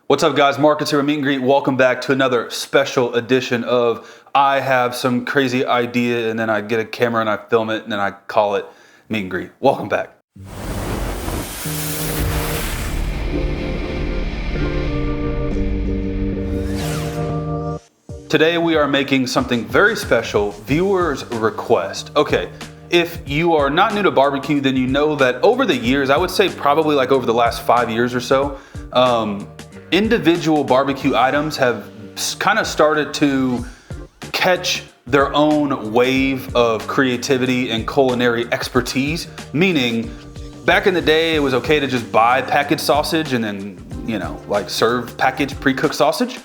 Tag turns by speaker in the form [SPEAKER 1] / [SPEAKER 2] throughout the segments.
[SPEAKER 1] What's up, guys? Marcus here with Meet and Greet. Welcome back to another special edition of I have some crazy idea, and then I get a camera and I film it, and then I call it Meet and Greet. Welcome back. Today we are making something very special, viewers request. Okay, if you are not new to barbecue, then you know that over the years, I would say probably like over the last 5 years or so, individual barbecue items have kind of started to catch their own wave of creativity and culinary expertise. Meaning, back in the day, it was okay to just buy packaged sausage and then, you know, like serve packaged pre-cooked sausage.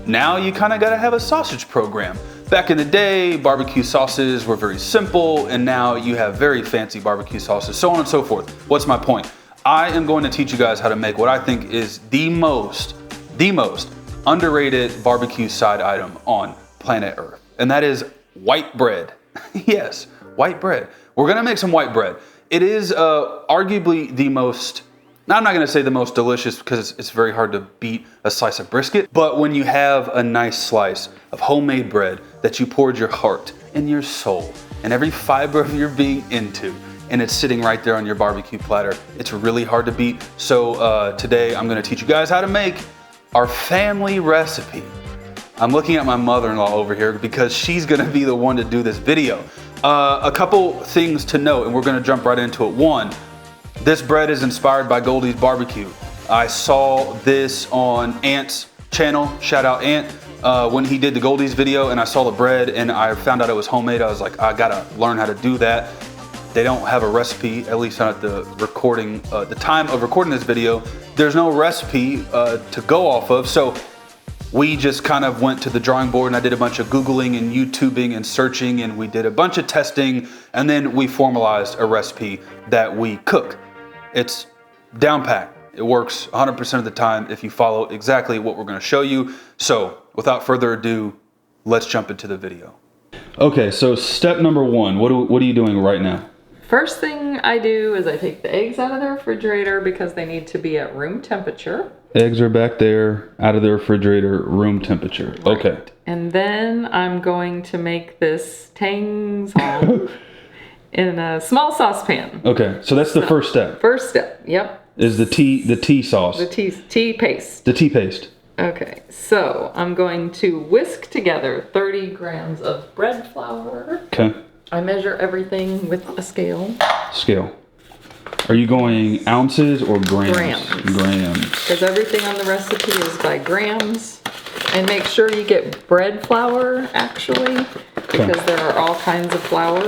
[SPEAKER 1] Now you kind of got to have a sausage program. Back in the day, barbecue sauces were very simple, and now you have very fancy barbecue sauces, so on and so forth. What's my point? I am going to teach you guys how to make what I think is the most underrated barbecue side item on planet Earth, and that is white bread. Yes, white bread. We're gonna make some white bread. It is arguably the most, now I'm not gonna say the most delicious because it's very hard to beat a slice of brisket, but when you have a nice slice of homemade bread that you poured your heart and your soul and every fiber of your being into, and it's sitting right there on your barbecue platter, it's really hard to beat. So today I'm gonna teach you guys how to make our family recipe. I'm looking at my mother-in-law over here because she's gonna be the one to do this video. A couple things to note, and we're gonna jump right into it. One, this bread is inspired by Goldie's Barbecue. I saw this on Ant's channel, shout out Ant, when he did the Goldie's video, and I saw the bread and I found out it was homemade. I was like, I gotta learn how to do that. They don't have a recipe, at least not at the recording, the time of recording this video. There's no recipe to go off of, so we just kind of went to the drawing board, and I did a bunch of Googling and YouTubing and searching, and we did a bunch of testing, and then we formalized a recipe that we cook. It's down pat. It works 100% of the time if you follow exactly what we're gonna show you. So without further ado, let's jump into the video. Okay, so step number one, what are you doing right now?
[SPEAKER 2] First thing I do is I take the eggs out of the refrigerator because they need to be at room temperature.
[SPEAKER 1] Eggs are back there, out of the refrigerator, room temperature. Right. Okay.
[SPEAKER 2] And then I'm going to make this Tangzhong in a small saucepan.
[SPEAKER 1] Okay, so that's the first step.
[SPEAKER 2] First step, yep.
[SPEAKER 1] Is the tea sauce.
[SPEAKER 2] The tea paste.
[SPEAKER 1] The tea paste.
[SPEAKER 2] Okay, so I'm going to whisk together 30 grams of bread flour.
[SPEAKER 1] Okay.
[SPEAKER 2] I measure everything with a scale.
[SPEAKER 1] Scale. Are you going ounces or grams?
[SPEAKER 2] Grams. Because everything on the recipe is by grams. And make sure you get bread flour, actually, because there are all kinds of flour.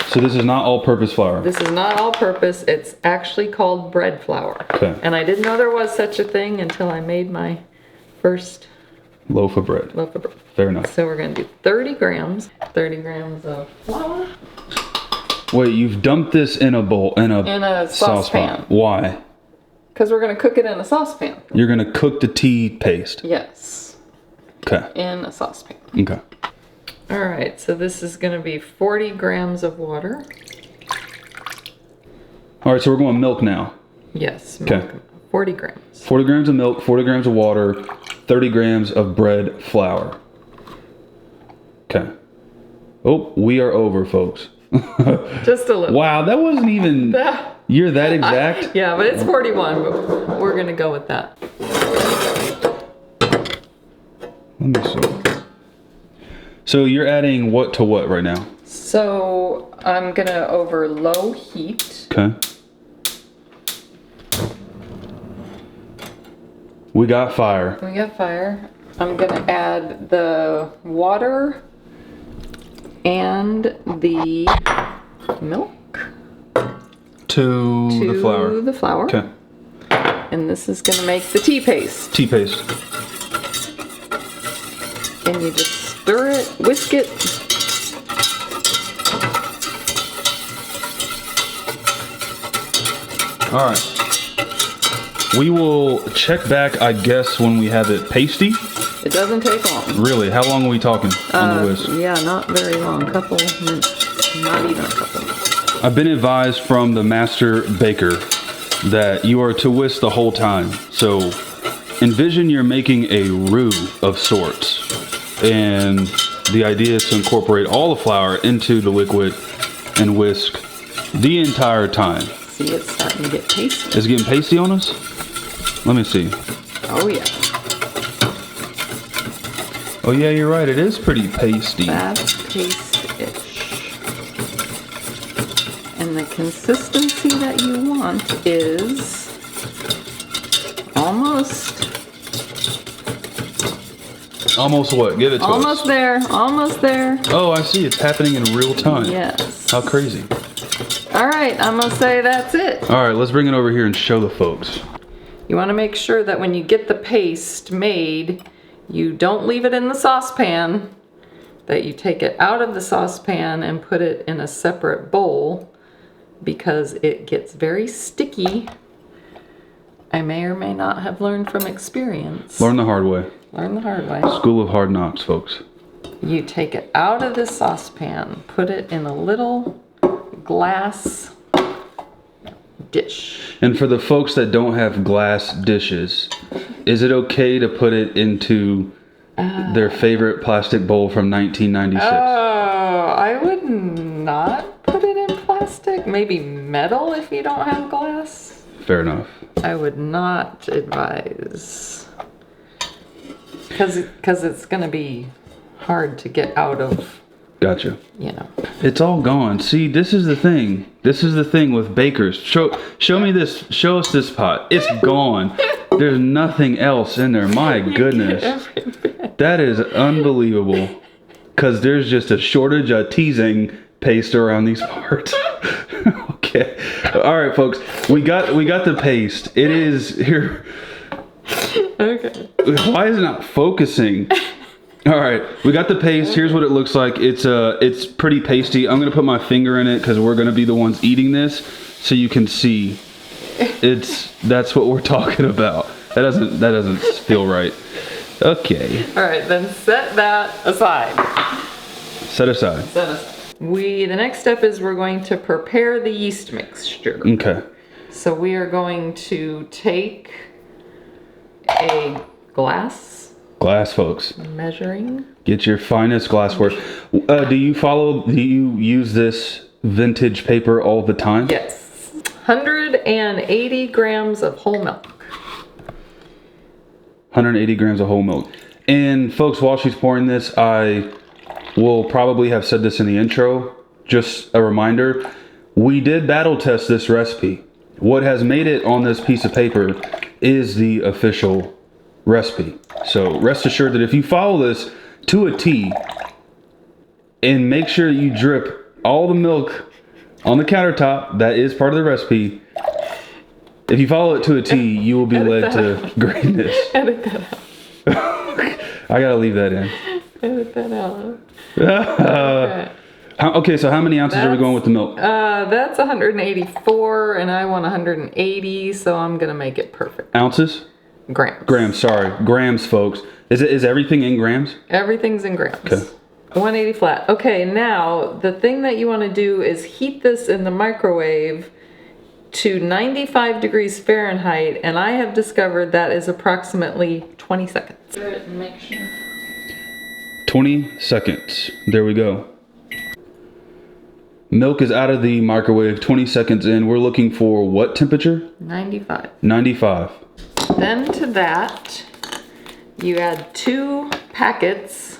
[SPEAKER 1] So this is not all-purpose flour? This
[SPEAKER 2] is not all-purpose. It's actually called bread flour. Okay. And I didn't know there was such a thing until I made my first
[SPEAKER 1] loaf of bread. Fair enough.
[SPEAKER 2] So we're going to do 30 grams of flour.
[SPEAKER 1] Wait, you've dumped this in a bowl, in a saucepan. Why?
[SPEAKER 2] Because we're going to cook it in a saucepan.
[SPEAKER 1] You're going to cook the tea paste?
[SPEAKER 2] Yes.
[SPEAKER 1] Okay.
[SPEAKER 2] In a saucepan.
[SPEAKER 1] Okay.
[SPEAKER 2] All right, so this is going to be 40 grams of water.
[SPEAKER 1] All right, so we're going milk now.
[SPEAKER 2] Yes, milk. Okay. 40 grams.
[SPEAKER 1] 40 grams of milk, 40 grams of water, 30 grams of bread flour. Okay. Oh, we are over, folks.
[SPEAKER 2] Just a little.
[SPEAKER 1] Wow, that wasn't even, you're that exact?
[SPEAKER 2] Yeah, but it's 41, but we're going to go with that.
[SPEAKER 1] Let me see. So you're adding what to what right now?
[SPEAKER 2] So I'm going to over low heat.
[SPEAKER 1] Okay. We got fire. I'm going to add the water and the milk to
[SPEAKER 2] the flour.
[SPEAKER 1] Okay.
[SPEAKER 2] And this is going to make the tea paste.
[SPEAKER 1] Tea paste.
[SPEAKER 2] And you just stir it, whisk it.
[SPEAKER 1] All right. We will check back, I guess, when we have it pasty.
[SPEAKER 2] It doesn't take long.
[SPEAKER 1] Really? How long are we talking on the whisk?
[SPEAKER 2] Yeah, not very long. A couple minutes. Not even a couple minutes.
[SPEAKER 1] I've been advised from the master baker that you are to whisk the whole time. So envision you're making a roux of sorts. And the idea is to incorporate all the flour into the liquid and whisk the entire time.
[SPEAKER 2] See, it's starting to get pasty.
[SPEAKER 1] Is it getting pasty on us? Let me see.
[SPEAKER 2] Oh, yeah.
[SPEAKER 1] Oh, yeah, you're right. It is pretty pasty.
[SPEAKER 2] That's paste-ish. And the consistency that you want is almost
[SPEAKER 1] what? Give it to us.
[SPEAKER 2] almost there. Almost there.
[SPEAKER 1] Oh, I see. It's happening in real time.
[SPEAKER 2] Yes.
[SPEAKER 1] How crazy.
[SPEAKER 2] All right, I'm gonna say that's it.
[SPEAKER 1] All right, let's bring it over here and show the folks.
[SPEAKER 2] You want to make sure that when you get the paste made, you don't leave it in the saucepan, that you take it out of the saucepan and put it in a separate bowl because it gets very sticky. I may or may not have learned from experience.
[SPEAKER 1] Learn the hard way.
[SPEAKER 2] Learn the hard way.
[SPEAKER 1] School of hard knocks, folks.
[SPEAKER 2] You take it out of the saucepan, put it in a little glass dish.
[SPEAKER 1] And for the folks that don't have glass dishes, is it okay to put it into their favorite plastic bowl from 1996?
[SPEAKER 2] Oh, I would not put it in plastic. Maybe metal if you don't have glass.
[SPEAKER 1] Fair enough.
[SPEAKER 2] I would not advise. Because it's going to be hard to get out of,
[SPEAKER 1] Gotcha.
[SPEAKER 2] you know.
[SPEAKER 1] It's all gone. See, this is the thing. This is the thing with bakers. Show me this. Show us this pot. It's gone. There's nothing else in there. My goodness. That is unbelievable. Because there's just a shortage of teasing paste around these parts. Okay. All right, folks. We got the paste. It is here.
[SPEAKER 2] Okay.
[SPEAKER 1] Why is it not focusing? All right, we got the paste. Here's what it looks like. It's pretty pasty. I'm gonna put my finger in it because we're gonna be the ones eating this, so you can see. That's what we're talking about. That doesn't feel right. Okay.
[SPEAKER 2] All right, then set that aside.
[SPEAKER 1] Set aside.
[SPEAKER 2] The next step is we're going to prepare the yeast mixture.
[SPEAKER 1] Okay.
[SPEAKER 2] So we are going to take a glass,
[SPEAKER 1] folks.
[SPEAKER 2] measuring.
[SPEAKER 1] Get your finest glassware. Do you use this vintage paper all the time?
[SPEAKER 2] Yes. 180 grams of whole milk.
[SPEAKER 1] 180 grams of whole milk. And folks, while she's pouring this, I will probably have said this in the intro. Just a reminder, we did battle test this recipe. What has made it on this piece of paper is the official recipe. So rest assured that if you follow this to a T and make sure you drip all the milk on the countertop, that is part of the recipe. If you follow it to a T, you will be led to greatness.
[SPEAKER 2] Edit that out.
[SPEAKER 1] I gotta leave that in.
[SPEAKER 2] Edit that out.
[SPEAKER 1] Okay, so how many ounces are we going with the milk?
[SPEAKER 2] That's 184, and I want 180, so I'm gonna make it perfect.
[SPEAKER 1] Ounces?
[SPEAKER 2] Grams.
[SPEAKER 1] Sorry. Grams, folks. Is everything in grams?
[SPEAKER 2] Everything's in grams.
[SPEAKER 1] Okay.
[SPEAKER 2] 180 flat. Okay, now the thing that you want to do is heat this in the microwave to 95 degrees Fahrenheit, and I have discovered that is approximately 20 seconds. Make sure.
[SPEAKER 1] 20 seconds. There we go. Milk is out of the microwave, 20 seconds in. We're looking for what temperature?
[SPEAKER 2] 95.
[SPEAKER 1] 95.
[SPEAKER 2] Then to that, you add 2 packets.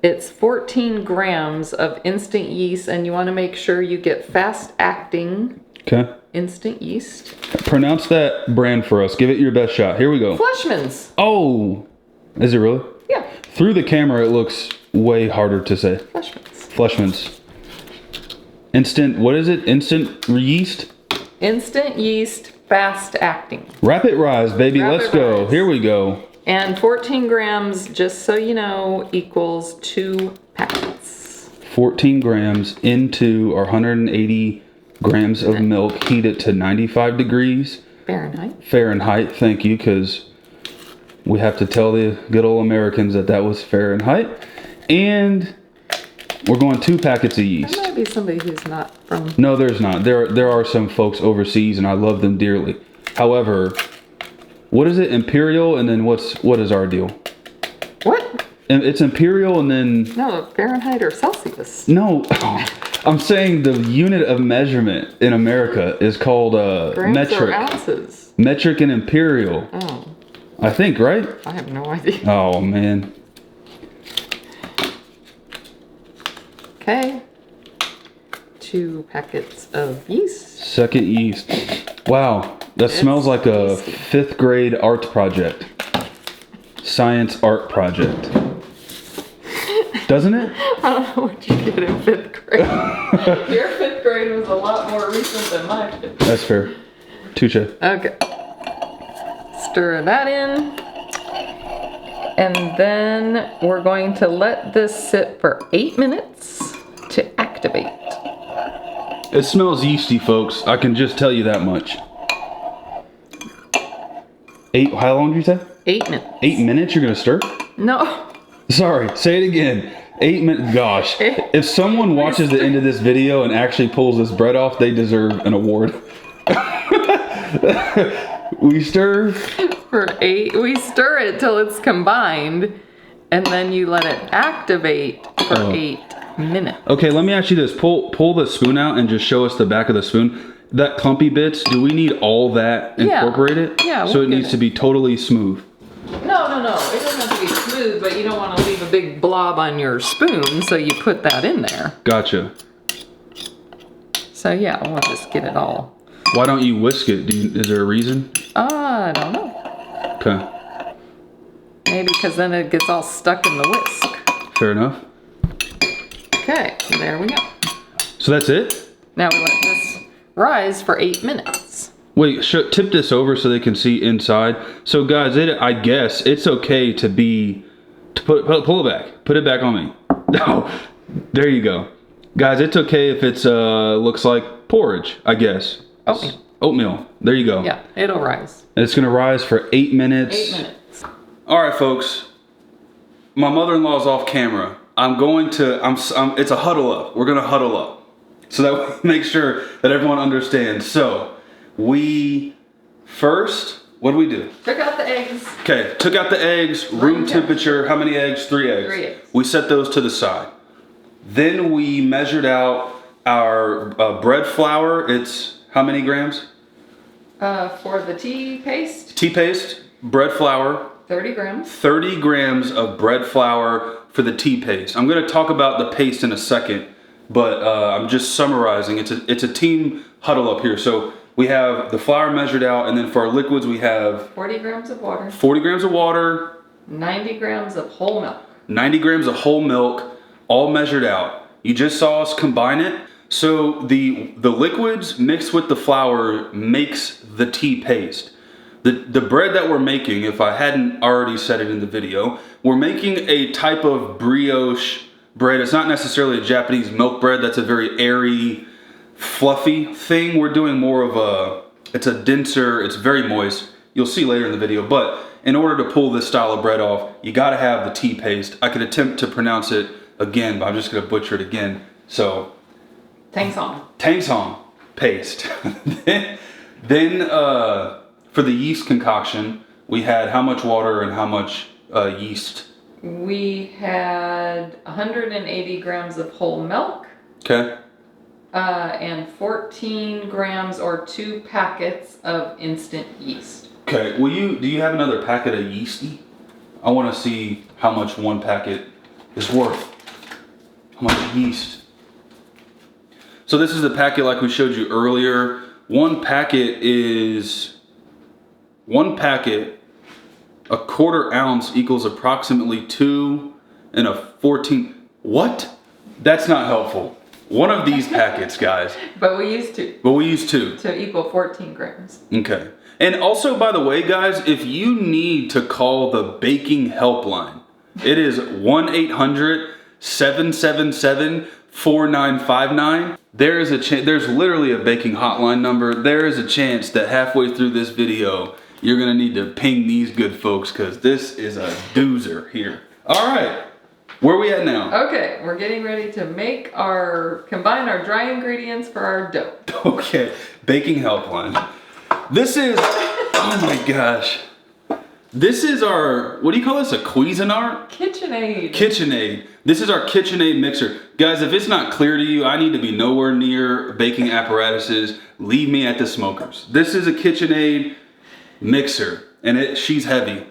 [SPEAKER 2] It's 14 grams of instant yeast, and you want to make sure you get fast acting instant yeast.
[SPEAKER 1] Pronounce that brand for us. Give it your best shot. Here we go.
[SPEAKER 2] Fleischmann's.
[SPEAKER 1] Oh, is it really?
[SPEAKER 2] Yeah.
[SPEAKER 1] Through the camera, it looks way harder to say.
[SPEAKER 2] Fleischmann's.
[SPEAKER 1] Instant, what is it? Instant yeast?
[SPEAKER 2] Instant yeast, fast acting.
[SPEAKER 1] Rapid rise, baby. Let's go.
[SPEAKER 2] Rise.
[SPEAKER 1] Here we go.
[SPEAKER 2] And 14 grams, just so you know, equals 2 packets.
[SPEAKER 1] 14 grams into our 180 grams of milk. Heat it to 95 degrees. Fahrenheit, thank you, because we have to tell the good old Americans that was Fahrenheit. And we're going 2 packets of yeast.
[SPEAKER 2] There might be somebody who's not from...
[SPEAKER 1] No, there's not. There are some folks overseas, and I love them dearly. However, What is it? Imperial, and then what is our deal?
[SPEAKER 2] What?
[SPEAKER 1] And it's imperial, and then
[SPEAKER 2] No, Fahrenheit or Celsius.
[SPEAKER 1] no. I'm saying the unit of measurement in America is called
[SPEAKER 2] Grams
[SPEAKER 1] metric.
[SPEAKER 2] or ounces?
[SPEAKER 1] Metric and imperial.
[SPEAKER 2] Oh,
[SPEAKER 1] I think, right?
[SPEAKER 2] I have no idea.
[SPEAKER 1] Oh man.
[SPEAKER 2] Okay. 2 packets of yeast.
[SPEAKER 1] Second yeast. Wow, that smells like a
[SPEAKER 2] yeasty.
[SPEAKER 1] 5th grade art project. Science art project. Doesn't it?
[SPEAKER 2] I don't know what you did in 5th grade. Your 5th grade was a lot more recent than my 5th.
[SPEAKER 1] That's fair. Touche.
[SPEAKER 2] Okay. Stir that in. And then we're going to let this sit for 8 minutes to activate.
[SPEAKER 1] It smells yeasty, folks. I can just tell you that much. 8, how long did you say?
[SPEAKER 2] 8 minutes.
[SPEAKER 1] 8 minutes you're gonna stir?
[SPEAKER 2] No.
[SPEAKER 1] Sorry, say it again. 8 minutes, gosh. If someone watches the end of this video and actually pulls this bread off, they deserve an award. We stir.
[SPEAKER 2] We stir it till it's combined, and then you let it activate for 8 minutes.
[SPEAKER 1] Okay, let me ask you this. Pull the spoon out and just show us the back of the spoon. That clumpy bits, do we need all that incorporated?
[SPEAKER 2] Yeah,
[SPEAKER 1] so
[SPEAKER 2] we'll
[SPEAKER 1] it needs to be totally smooth.
[SPEAKER 2] No. It doesn't have to be smooth, but you don't want to leave a big blob on your spoon, so you put that in there.
[SPEAKER 1] Gotcha.
[SPEAKER 2] So yeah, we'll just get it all.
[SPEAKER 1] Why don't you whisk it? Is there a reason?
[SPEAKER 2] I don't know.
[SPEAKER 1] Okay.
[SPEAKER 2] Maybe because then it gets all stuck in the whisk.
[SPEAKER 1] Fair enough.
[SPEAKER 2] Okay, there we go.
[SPEAKER 1] So that's it?
[SPEAKER 2] Now we let this rise for 8 minutes.
[SPEAKER 1] Wait, tip this over so they can see inside. So guys, I guess it's okay to pull it back. Put it back on me. No, there you go. Guys, it's okay if it's looks like porridge, I guess.
[SPEAKER 2] Oatmeal.
[SPEAKER 1] Oatmeal. There you go.
[SPEAKER 2] Yeah, it'll rise.
[SPEAKER 1] And it's gonna rise for 8 minutes.
[SPEAKER 2] 8 minutes.
[SPEAKER 1] All right, folks. My mother-in-law's off camera. It's a huddle up. We're gonna huddle up so that we make sure that everyone understands. So we first, what do we do?
[SPEAKER 2] Took out the eggs.
[SPEAKER 1] Okay, took out the eggs, room temperature. How many eggs? 3 eggs.
[SPEAKER 2] 3 eggs.
[SPEAKER 1] We set those to the side. Then we measured out our bread flour. It's how many grams?
[SPEAKER 2] For the tea paste,
[SPEAKER 1] Tea paste, bread flour.
[SPEAKER 2] 30 grams.
[SPEAKER 1] 30 grams of bread flour for the tea paste. I'm going to talk about the paste in a second, but I'm just summarizing. It's a team huddle up here. So we have the flour measured out, and then for our liquids we have
[SPEAKER 2] 40 grams of water.
[SPEAKER 1] 40 grams of water.
[SPEAKER 2] 90 grams of whole milk.
[SPEAKER 1] 90 grams of whole milk, all measured out. You just saw us combine it. So the liquids mixed with the flour makes the tea paste. The bread that we're making, if I hadn't already said it in the video, we're making a type of brioche bread. It's not necessarily a Japanese milk bread. That's a very airy, fluffy thing. We're doing more of it's a denser, it's very moist. You'll see later in the video. But in order to pull this style of bread off, you gotta have the tea paste. I could attempt to pronounce it again, but I'm just gonna butcher it again. So, Tangzhong paste. then for the yeast concoction, we had how much water and how much yeast?
[SPEAKER 2] We had 180 grams of whole milk.
[SPEAKER 1] Okay.
[SPEAKER 2] And 14 grams or 2 packets of instant yeast.
[SPEAKER 1] Okay. Do you have another packet of yeasty? I want to see how much one packet is worth. How much yeast? So this is the packet like we showed you earlier. One packet, a quarter ounce equals approximately 2 and a 14. What? That's not helpful. One of these packets, guys.
[SPEAKER 2] But we used 2. To equal 14 grams.
[SPEAKER 1] Okay. And also, by the way, guys, if you need to call the baking helpline, it is 1-800-777-4959. There's literally a baking hotline number. There is a chance that halfway through this video, you're gonna need to ping these good folks because this is a doozer here. All right, where are we at now?
[SPEAKER 2] Okay, we're getting ready to combine our dry ingredients for our dough.
[SPEAKER 1] Okay, baking helpline. This is, oh my gosh. This is our, what do you call this? A Cuisinart?
[SPEAKER 2] KitchenAid.
[SPEAKER 1] KitchenAid. This is our KitchenAid mixer. Guys, if it's not clear to you, I need to be nowhere near baking apparatuses. Leave me at the smokers. This is a KitchenAid mixer, and she's heavy.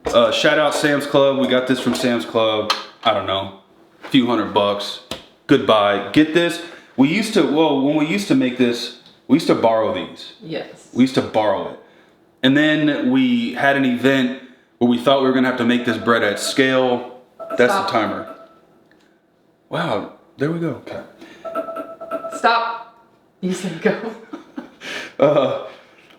[SPEAKER 1] Shout out Sam's Club. We got this from Sam's Club. I don't know, a few $100. Goodbye. Get this. We used to, when we used to make this, we used to borrow these.
[SPEAKER 2] Yes.
[SPEAKER 1] We used to borrow it. And then we had an event where we thought we were gonna have to make this bread at scale. That's
[SPEAKER 2] Stop.
[SPEAKER 1] the timer. Wow, there we go. Okay.
[SPEAKER 2] Stop. You said go.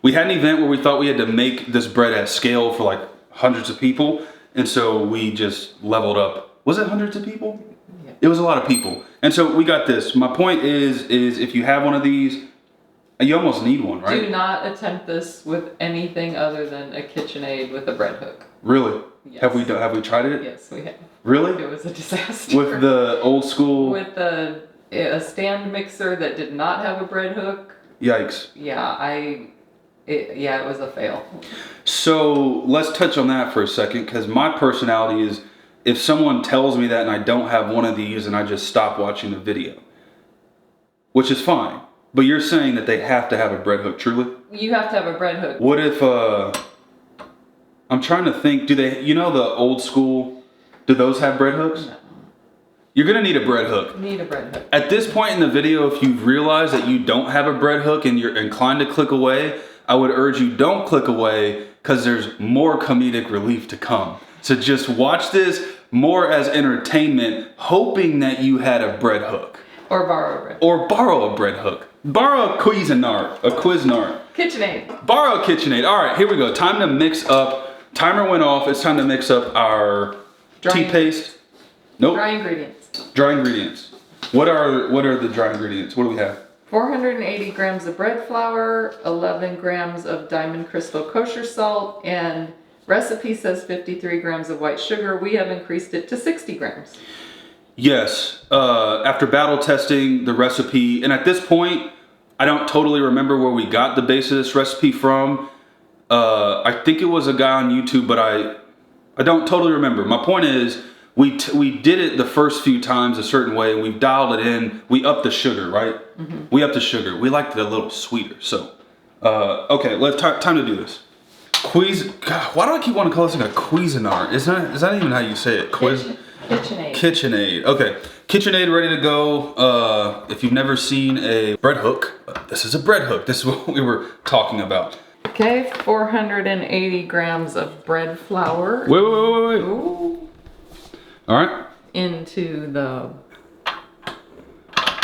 [SPEAKER 1] We had an event where we thought we had to make this bread at scale for like hundreds of people. And so we just leveled up. Was it hundreds of people?
[SPEAKER 2] Yeah.
[SPEAKER 1] It was a lot of people. And so we got this. My point is if you have one of these, you almost need one, right?
[SPEAKER 2] Do not attempt this with anything other than a KitchenAid with a bread hook.
[SPEAKER 1] Really?
[SPEAKER 2] Yes.
[SPEAKER 1] Have we tried it?
[SPEAKER 2] Yes, we have.
[SPEAKER 1] Really?
[SPEAKER 2] It was a disaster.
[SPEAKER 1] With the old school?
[SPEAKER 2] With a stand mixer that did not have a bread hook.
[SPEAKER 1] Yikes.
[SPEAKER 2] Yeah, it was a fail.
[SPEAKER 1] So let's touch on that for a second, because my personality is, if someone tells me that and I don't have one of these, and I just stop watching the video, which is fine. But you're saying that they have to have a bread hook, truly?
[SPEAKER 2] You have to have a bread hook.
[SPEAKER 1] What if, I'm trying to think, do they, the old school, do those have bread hooks?
[SPEAKER 2] No.
[SPEAKER 1] You're gonna need a bread hook.
[SPEAKER 2] You need a bread hook.
[SPEAKER 1] At this point in the video, if you've realized that you don't have a bread hook and you're inclined to click away, I would urge you don't click away, because there's more comedic relief to come. So just watch this more as entertainment, hoping that you had a bread hook.
[SPEAKER 2] Or borrow a bread.
[SPEAKER 1] Or borrow a bread hook. Borrow a Cuisinart.
[SPEAKER 2] KitchenAid.
[SPEAKER 1] Borrow a KitchenAid. All right, here we go. Time to mix up. Timer went off. It's time to mix up our tea paste. Nope.
[SPEAKER 2] Dry ingredients.
[SPEAKER 1] Dry ingredients. What are the dry ingredients? What do we have?
[SPEAKER 2] 480 grams of bread flour, 11 grams of diamond crystal kosher salt, and recipe says 53 grams of white sugar. We have increased it to 60 grams.
[SPEAKER 1] Yes. After battle testing the recipe, and at this point, I don't totally remember where we got the base of this recipe from. I think it was a guy on YouTube, but I don't totally remember. My point is, we did it the first few times a certain way, and we've dialed it in. We upped the sugar, right? Mm-hmm. We upped the sugar. We liked it a little sweeter. So, okay, time to do this. God, why do I keep wanting to call this like a Cuisinart? Is that even how you say it?
[SPEAKER 2] KitchenAid.
[SPEAKER 1] KitchenAid. Okay. KitchenAid ready to go. If you've never seen a bread hook, this is a bread hook. This is what we were talking about.
[SPEAKER 2] Okay, 480 grams of bread flour.
[SPEAKER 1] Wait.
[SPEAKER 2] Ooh.
[SPEAKER 1] All right.
[SPEAKER 2] Into the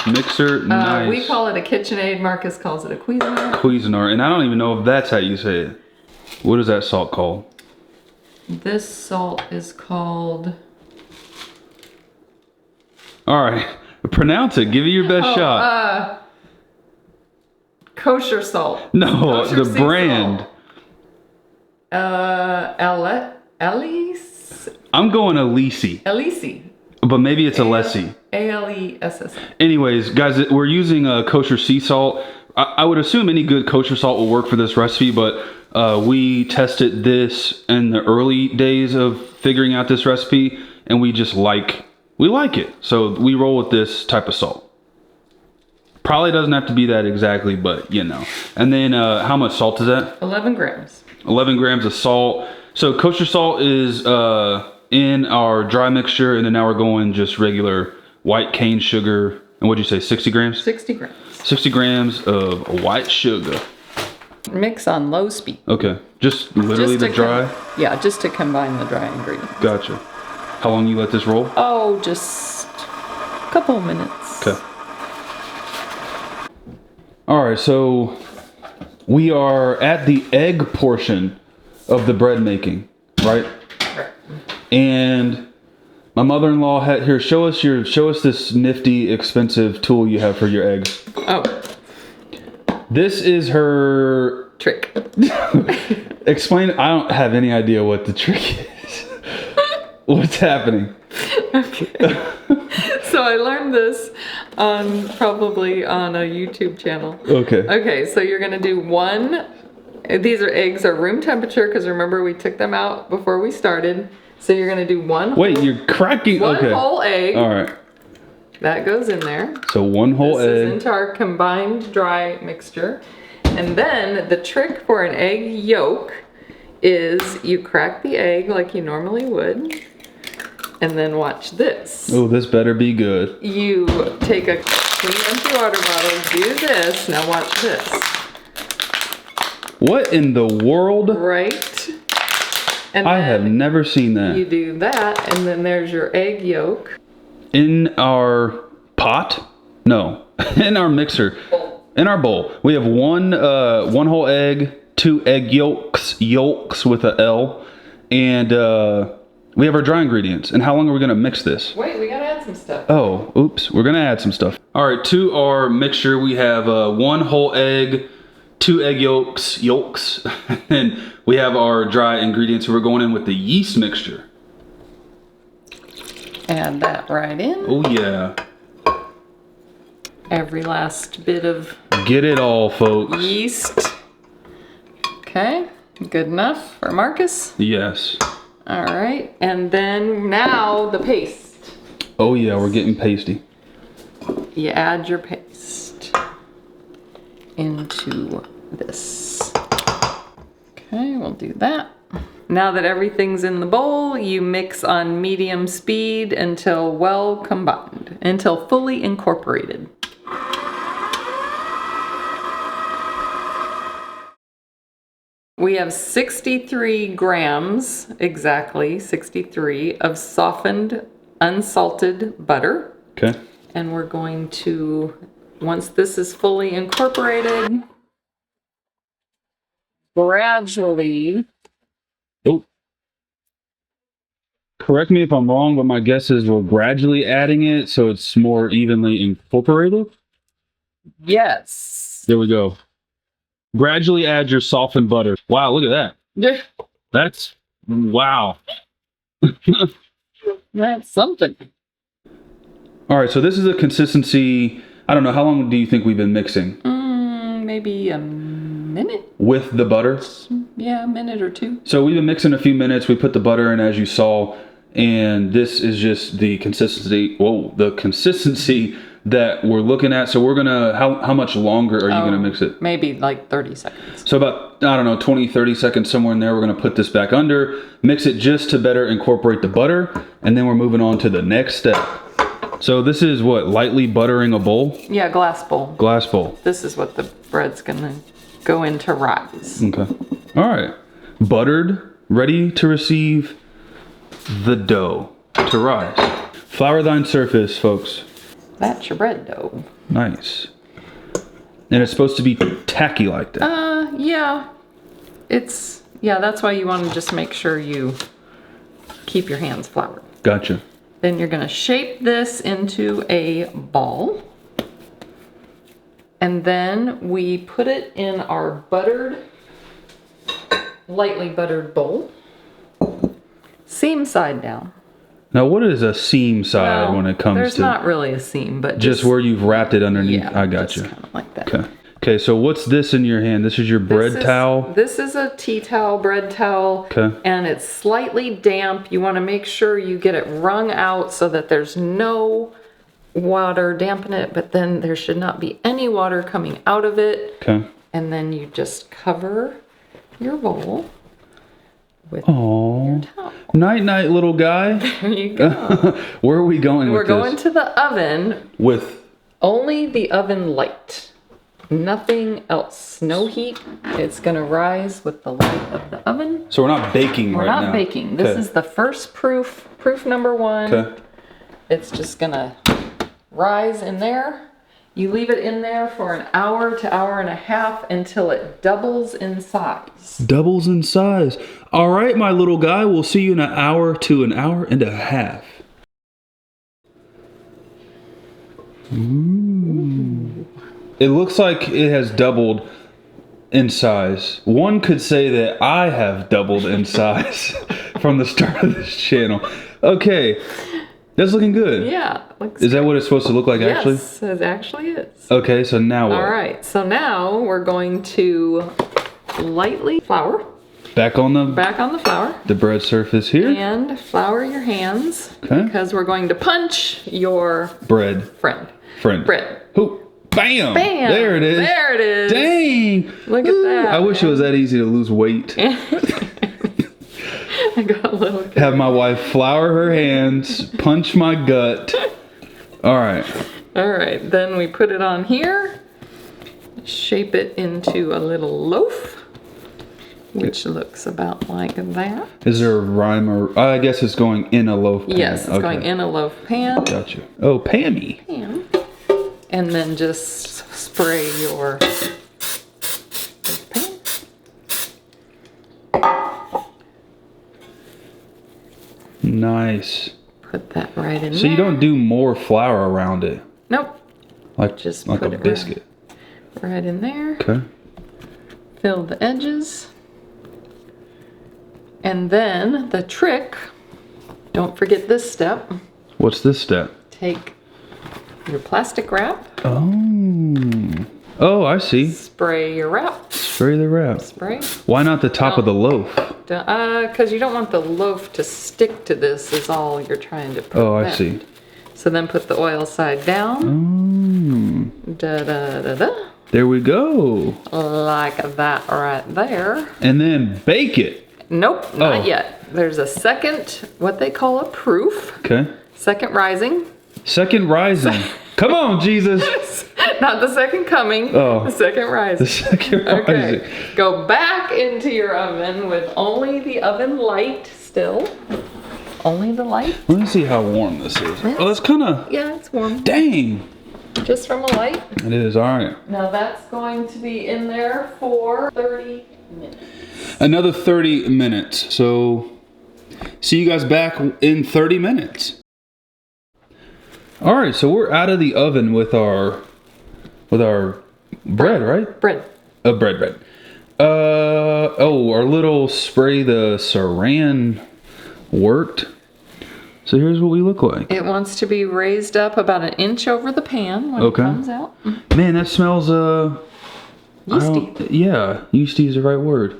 [SPEAKER 1] mixer. Nice.
[SPEAKER 2] We call it a KitchenAid. Marcus calls it a Cuisinart.
[SPEAKER 1] Cuisinart, and I don't even know if that's how you say it. What is that salt called?
[SPEAKER 2] This salt is called...
[SPEAKER 1] All right, pronounce it. Give it your best shot.
[SPEAKER 2] Kosher salt.
[SPEAKER 1] No,
[SPEAKER 2] Kosher
[SPEAKER 1] the brand.
[SPEAKER 2] Elise.
[SPEAKER 1] I'm going Elise. But maybe it's Alessi.
[SPEAKER 2] ALESS.
[SPEAKER 1] Anyways, guys, we're using kosher sea salt. I would assume any good kosher salt will work for this recipe, but we tested this in the early days of figuring out this recipe, and we like it. So we roll with this type of salt. Probably doesn't have to be that exactly, but And then how much salt is that?
[SPEAKER 2] 11 grams.
[SPEAKER 1] 11 grams of salt. So kosher salt is in our dry mixture, and then now we're going just regular white cane sugar. And what'd you say, 60 grams?
[SPEAKER 2] 60 grams.
[SPEAKER 1] 60 grams of white sugar.
[SPEAKER 2] Mix on low speed.
[SPEAKER 1] Okay, just literally the dry?
[SPEAKER 2] Yeah, just to combine the dry ingredients.
[SPEAKER 1] Gotcha. How long you let this roll?
[SPEAKER 2] Oh, just a couple of minutes.
[SPEAKER 1] Okay. All right, so we are at the egg portion of the bread making, right?
[SPEAKER 2] Right.
[SPEAKER 1] And my mother-in-law had here. Show us this nifty, expensive tool you have for your eggs.
[SPEAKER 2] Oh.
[SPEAKER 1] This is her
[SPEAKER 2] trick.
[SPEAKER 1] Explain. I don't have any idea what the trick is. What's happening?
[SPEAKER 2] Okay. So I learned this probably on a YouTube channel.
[SPEAKER 1] Okay.
[SPEAKER 2] Okay, so you're gonna do one These eggs are room temperature because remember we took them out before we started. So you're gonna do one.
[SPEAKER 1] Wait, you're cracking.
[SPEAKER 2] One
[SPEAKER 1] okay.
[SPEAKER 2] whole egg.
[SPEAKER 1] All right.
[SPEAKER 2] That goes in there.
[SPEAKER 1] So one whole egg.
[SPEAKER 2] This is into our combined dry mixture. And then the trick for an egg yolk is you crack the egg like you normally would. And then watch this.
[SPEAKER 1] Oh, this better be good.
[SPEAKER 2] You take a clean empty water bottle, do this. Now watch this.
[SPEAKER 1] What in the world?
[SPEAKER 2] Right. And
[SPEAKER 1] I have never seen that.
[SPEAKER 2] You do that, and then there's your egg yolk.
[SPEAKER 1] In our pot? No, in our mixer. In our bowl, we have one whole egg, 2 egg yolks with a L, and we have our dry ingredients. And how long are we gonna mix this?
[SPEAKER 2] Wait, we gotta add some stuff.
[SPEAKER 1] Oh, oops, we're gonna add some stuff. All right, to our mixture, we have 1 whole egg, 2 egg yolks, and we have our dry ingredients. So we're going in with the yeast mixture.
[SPEAKER 2] Add that right in.
[SPEAKER 1] Oh yeah.
[SPEAKER 2] Every last bit of
[SPEAKER 1] Get it all, folks.
[SPEAKER 2] yeast. Okay, good enough for Marcus.
[SPEAKER 1] Yes.
[SPEAKER 2] All right, and then now the paste.
[SPEAKER 1] Oh yeah, we're getting pasty.
[SPEAKER 2] You add your paste into this. Okay, we'll do that. Now that everything's in the bowl, you mix on medium speed until well combined, until fully incorporated. We have 63 grams, exactly 63, of softened, unsalted butter.
[SPEAKER 1] Okay.
[SPEAKER 2] And we're going to, once this is fully incorporated, gradually.
[SPEAKER 1] Oh. Correct me if I'm wrong, but my guess is we're gradually adding it so it's more evenly incorporated.
[SPEAKER 2] Yes.
[SPEAKER 1] There we go. Gradually add your softened butter. Wow, look at that.
[SPEAKER 2] Yeah.
[SPEAKER 1] That's, wow.
[SPEAKER 2] That's something.
[SPEAKER 1] All right, so this is a consistency. I don't know, how long do you think we've been mixing?
[SPEAKER 2] Maybe a minute?
[SPEAKER 1] With the butter?
[SPEAKER 2] Yeah, a minute or two.
[SPEAKER 1] So we've been mixing a few minutes. We put the butter in, as you saw, and this is just the consistency. Whoa, the consistency that we're looking at. So we're gonna, how much longer are you gonna mix it?
[SPEAKER 2] Maybe like 30 seconds.
[SPEAKER 1] So about, I don't know, 20, 30 seconds, somewhere in there. We're gonna put this back under, mix it just to better incorporate the butter, and then we're moving on to the next step. So this is what, lightly buttering a bowl?
[SPEAKER 2] Yeah, glass bowl.
[SPEAKER 1] Glass bowl.
[SPEAKER 2] This is what the bread's gonna go into rise.
[SPEAKER 1] Okay. All right. Buttered, ready to receive the dough to rise. Flour thine surface, folks.
[SPEAKER 2] That's your bread dough.
[SPEAKER 1] Nice. And it's supposed to be tacky like that.
[SPEAKER 2] Yeah. That's why you want to just make sure you keep your hands floured.
[SPEAKER 1] Gotcha.
[SPEAKER 2] Then you're gonna shape this into a ball. And then we put it in our lightly buttered bowl. Seam side down.
[SPEAKER 1] Now, what is a seam side
[SPEAKER 2] Well,
[SPEAKER 1] when it comes
[SPEAKER 2] there's
[SPEAKER 1] to...
[SPEAKER 2] not really a seam, but
[SPEAKER 1] just where you've wrapped it underneath.
[SPEAKER 2] yeah,
[SPEAKER 1] I got
[SPEAKER 2] just
[SPEAKER 1] you.
[SPEAKER 2] kind of like that.
[SPEAKER 1] Okay. Okay, so what's this in your hand? This is your bread towel?
[SPEAKER 2] This is a tea towel, bread towel,
[SPEAKER 1] Okay.
[SPEAKER 2] and it's slightly damp. You want to make sure you get it wrung out so that there's no water dampen it, but then there should not be any water coming out of it.
[SPEAKER 1] Okay.
[SPEAKER 2] And then you just cover your bowl with
[SPEAKER 1] Aww.
[SPEAKER 2] your towel.
[SPEAKER 1] Night, night, little guy.
[SPEAKER 2] There you go.
[SPEAKER 1] Where are we going with
[SPEAKER 2] We're
[SPEAKER 1] this?
[SPEAKER 2] going to the oven.
[SPEAKER 1] With...
[SPEAKER 2] Only the oven light. Nothing else. No heat. It's going to rise with the light of the oven.
[SPEAKER 1] So we're not baking
[SPEAKER 2] We're
[SPEAKER 1] right now?
[SPEAKER 2] not baking. This is the first proof number 1.
[SPEAKER 1] Okay.
[SPEAKER 2] It's just going to rise in there. You leave it in there for an hour to hour and a half until it doubles in size.
[SPEAKER 1] Doubles in size. All right, my little guy. We'll see you in an hour to an hour and a half. Ooh. It looks like it has doubled in size. One could say that I have doubled in size from the start of this channel. Okay, that's looking good.
[SPEAKER 2] Yeah.
[SPEAKER 1] Is that what it's supposed to look like actually?
[SPEAKER 2] Yes, it actually is.
[SPEAKER 1] Okay, so now what?
[SPEAKER 2] All right, so now we're going to lightly flour.
[SPEAKER 1] Back on the
[SPEAKER 2] flour.
[SPEAKER 1] the bread surface here.
[SPEAKER 2] And flour your hands.
[SPEAKER 1] Okay.
[SPEAKER 2] Because we're going to punch your
[SPEAKER 1] Bread.
[SPEAKER 2] friend.
[SPEAKER 1] Bread. Who? Bam!
[SPEAKER 2] Bam!
[SPEAKER 1] There it is.
[SPEAKER 2] There it is.
[SPEAKER 1] Dang!
[SPEAKER 2] Look at that.
[SPEAKER 1] I wish it was that easy to lose weight.
[SPEAKER 2] I got a little.
[SPEAKER 1] Have my wife flour her hands, punch my gut. All right.
[SPEAKER 2] All right. Then we put it on here. Shape it into a little loaf, which looks about like that.
[SPEAKER 1] Is there a rhyme or I guess it's going in a loaf pan.
[SPEAKER 2] Yes, it's going in a loaf pan.
[SPEAKER 1] Gotcha. Oh, Pammy.
[SPEAKER 2] Pan. And then just spray your pan.
[SPEAKER 1] Nice.
[SPEAKER 2] Put that right in there.
[SPEAKER 1] So you don't do more flour around it?
[SPEAKER 2] Nope.
[SPEAKER 1] Like
[SPEAKER 2] Just
[SPEAKER 1] like a
[SPEAKER 2] put it
[SPEAKER 1] biscuit.
[SPEAKER 2] Right in there.
[SPEAKER 1] Okay.
[SPEAKER 2] Fill the edges. And then the trick, don't forget this step.
[SPEAKER 1] What's this step?
[SPEAKER 2] Take your plastic wrap.
[SPEAKER 1] Oh, I see.
[SPEAKER 2] Spray your wrap.
[SPEAKER 1] Spray the wrap.
[SPEAKER 2] Spray.
[SPEAKER 1] Why not the top of the loaf?
[SPEAKER 2] Because you don't want the loaf to stick to this is all you're trying to prevent.
[SPEAKER 1] Oh, I see.
[SPEAKER 2] So then put the oil side down. Da-da-da-da.
[SPEAKER 1] There we go.
[SPEAKER 2] Like that right there.
[SPEAKER 1] And then bake it.
[SPEAKER 2] Nope, not yet. There's a second, what they call a proof.
[SPEAKER 1] Okay.
[SPEAKER 2] Second rising.
[SPEAKER 1] Second rising. Come on, Jesus.
[SPEAKER 2] Not the second coming.
[SPEAKER 1] Oh.
[SPEAKER 2] The second rising.
[SPEAKER 1] The second rising.
[SPEAKER 2] Okay. Go back into your oven with only the oven light still. Only the light.
[SPEAKER 1] Let me see how warm this is. Oh, that's kind of...
[SPEAKER 2] Yeah, it's warm.
[SPEAKER 1] Dang.
[SPEAKER 2] Just from a light.
[SPEAKER 1] It is, all right.
[SPEAKER 2] Now that's going to be in there for 30 minutes.
[SPEAKER 1] Another 30 minutes. So, see you guys back in 30 minutes. All right, so we're out of the oven with our bread, right?
[SPEAKER 2] Bread.
[SPEAKER 1] Bread. Our little spray the saran worked. So here's what we look like.
[SPEAKER 2] It wants to be raised up about an inch over the pan when it comes out.
[SPEAKER 1] Man, that smells
[SPEAKER 2] Yeasty.
[SPEAKER 1] Yeah, yeasty is the right word.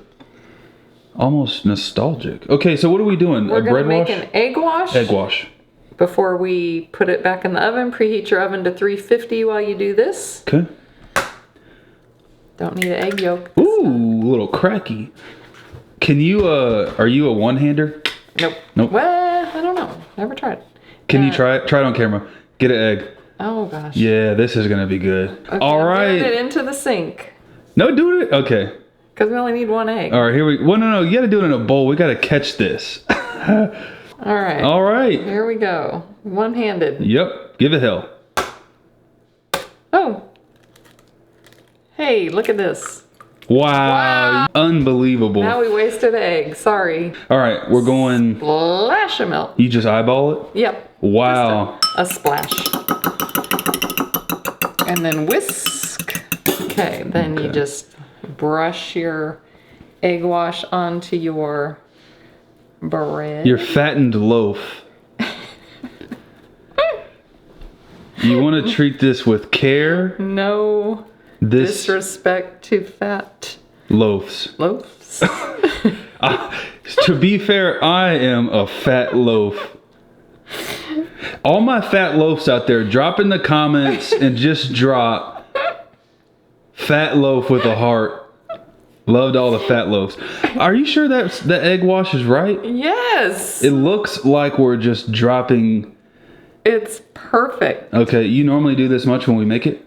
[SPEAKER 1] Almost nostalgic. Okay, so what are we doing?
[SPEAKER 2] We're
[SPEAKER 1] A bread
[SPEAKER 2] going to make
[SPEAKER 1] wash?
[SPEAKER 2] an egg wash.
[SPEAKER 1] Egg wash.
[SPEAKER 2] Before we put it back in the oven, preheat your oven to 350 while you do this.
[SPEAKER 1] Okay.
[SPEAKER 2] Don't need an egg yolk.
[SPEAKER 1] Ooh, a little cracky. Can you, are you a one-hander?
[SPEAKER 2] Nope.
[SPEAKER 1] Nope.
[SPEAKER 2] Well, I don't know. Never tried.
[SPEAKER 1] Can you try it? Try it on camera. Get an egg.
[SPEAKER 2] Oh, gosh.
[SPEAKER 1] Yeah, this is going to be good.
[SPEAKER 2] Okay,
[SPEAKER 1] All
[SPEAKER 2] I'm
[SPEAKER 1] right.
[SPEAKER 2] putting it into the sink.
[SPEAKER 1] No, do it. Okay.
[SPEAKER 2] Because we only need one egg.
[SPEAKER 1] All right, here we... Well, no. You got to do it in a bowl. We got to catch this.
[SPEAKER 2] All right.
[SPEAKER 1] All right.
[SPEAKER 2] Here we go. One-handed.
[SPEAKER 1] Yep. Give it hell.
[SPEAKER 2] Oh. Hey, look at this.
[SPEAKER 1] Wow. Unbelievable.
[SPEAKER 2] Now we wasted egg. Sorry.
[SPEAKER 1] All right, we're going...
[SPEAKER 2] Splash of milk.
[SPEAKER 1] You just eyeball it?
[SPEAKER 2] Yep.
[SPEAKER 1] Wow.
[SPEAKER 2] A splash. And then whisk. Okay, then you just brush your egg wash onto your bread.
[SPEAKER 1] Your fattened loaf. You want to treat this with care.
[SPEAKER 2] No disrespect to fat
[SPEAKER 1] Loaves.
[SPEAKER 2] loaves.
[SPEAKER 1] To be fair, I am a fat loaf. All my fat loafs out there, drop in the comments and just drop fat loaf with a heart. Loved all the fat loaves. Are you sure that the egg wash is right?
[SPEAKER 2] Yes.
[SPEAKER 1] It looks like we're just dropping.
[SPEAKER 2] It's perfect.
[SPEAKER 1] Okay, you normally do this much when we make it?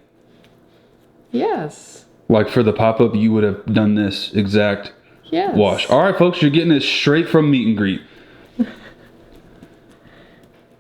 [SPEAKER 2] Yes.
[SPEAKER 1] Like for the pop-up, you would have done this exact
[SPEAKER 2] Yes.
[SPEAKER 1] wash. All right, folks, you're getting it straight from Meet and Greet.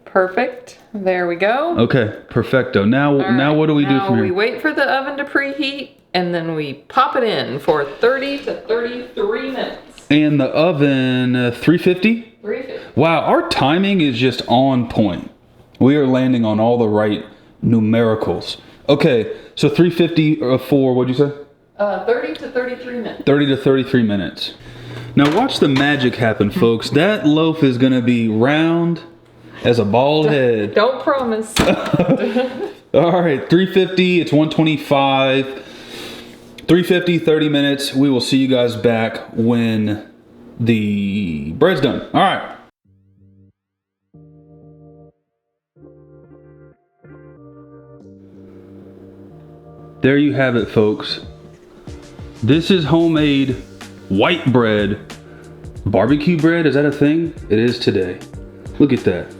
[SPEAKER 2] Perfect. There we go.
[SPEAKER 1] Okay, perfecto. Now what do we do from
[SPEAKER 2] Now we
[SPEAKER 1] here?
[SPEAKER 2] wait for the oven to preheat, and then we pop it in for 30 to 33 minutes.
[SPEAKER 1] And the oven, 350?
[SPEAKER 2] 350.
[SPEAKER 1] Wow, our timing is just on point. We are landing on all the right numericals. Okay, so 350 for, what'd you say?
[SPEAKER 2] 30 to 33 minutes.
[SPEAKER 1] 30 to 33 minutes. Now watch the magic happen, folks. That loaf is gonna be round as a bald head.
[SPEAKER 2] Don't promise.
[SPEAKER 1] All right, 350, it's 125. 350, 30 minutes. We will see you guys back when the bread's done. All right. There you have it, folks. This is homemade white bread. Barbecue bread, is that a thing? It is today. Look at that.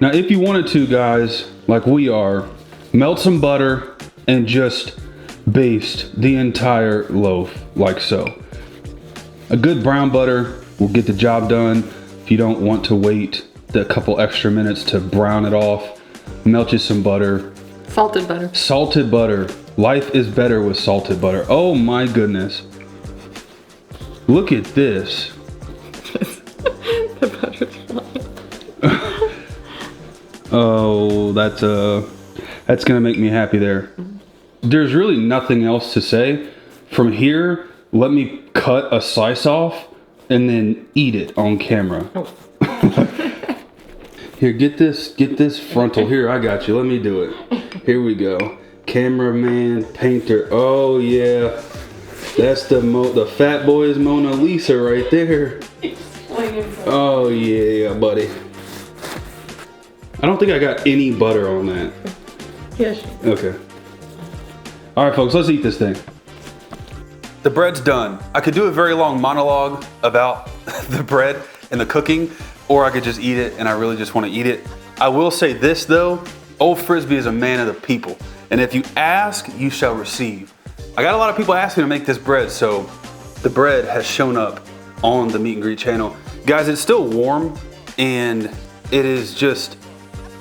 [SPEAKER 1] Now, if you wanted to, guys, like we are, melt some butter and just baste the entire loaf like so. A good brown butter will get the job done. If you don't want to wait the couple extra minutes to brown it off, melt you some butter.
[SPEAKER 2] Salted butter. Salted
[SPEAKER 1] butter. Life is better with salted butter. Oh my goodness. Look at this.
[SPEAKER 2] The butter's flying.
[SPEAKER 1] Oh, that's gonna make me happy there. There's really nothing else to say. From here, let me cut a slice off and then eat it on camera.
[SPEAKER 2] Oh.
[SPEAKER 1] Here, get this frontal. Here, I got you. Let me do it. Here we go. Cameraman, painter. Oh yeah, that's the fat boy's Mona Lisa right there. Oh yeah, buddy. I don't think I got any butter on that.
[SPEAKER 2] Yes.
[SPEAKER 1] Okay. All right, folks, let's eat this thing. The bread's done. I could do a very long monologue about the bread and the cooking, or I could just eat it, and I really just want to eat it. I will say this though, Old Frisbee is a man of the people, and if you ask, you shall receive. I got a lot of people asking to make this bread, so the bread has shown up on the Meet and Greet channel. Guys, it's still warm, and it is just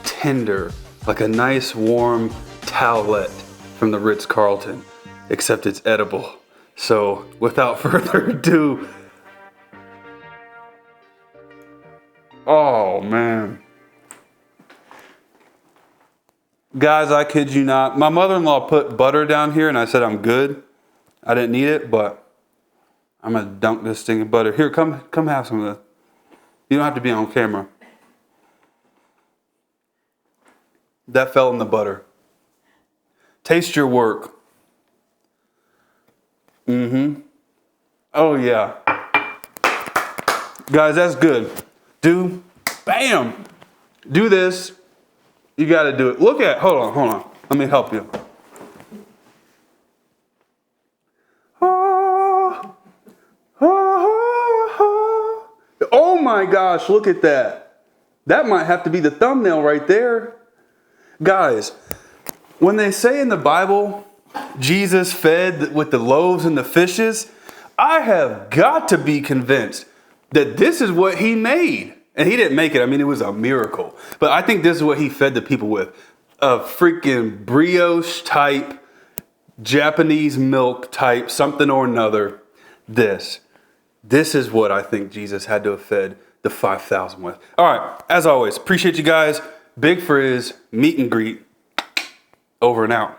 [SPEAKER 1] tender, like a nice warm towelette from the Ritz-Carlton, except it's edible. So without further ado, oh man. Guys, I kid you not. My mother-in-law put butter down here and I said I'm good. I didn't need it, but I'm gonna dunk this thing in butter. Here, come have some of this. You don't have to be on camera. That fell in the butter. Taste your work. Mm-hmm. Oh yeah. Guys, that's good. Bam! Do this. You gotta do it. Look at, hold on. Let me help you. Oh my gosh, look at that. That might have to be the thumbnail right there. Guys, when they say in the Bible, Jesus fed with the loaves and the fishes, I have got to be convinced that this is what he made. And he didn't make it. I mean, it was a miracle. But I think this is what he fed the people with. A freaking brioche type, Japanese milk type, something or another. This is what I think Jesus had to have fed the 5,000 with. All right, as always, appreciate you guys. Big Frizz, Meet and Greet, over and out.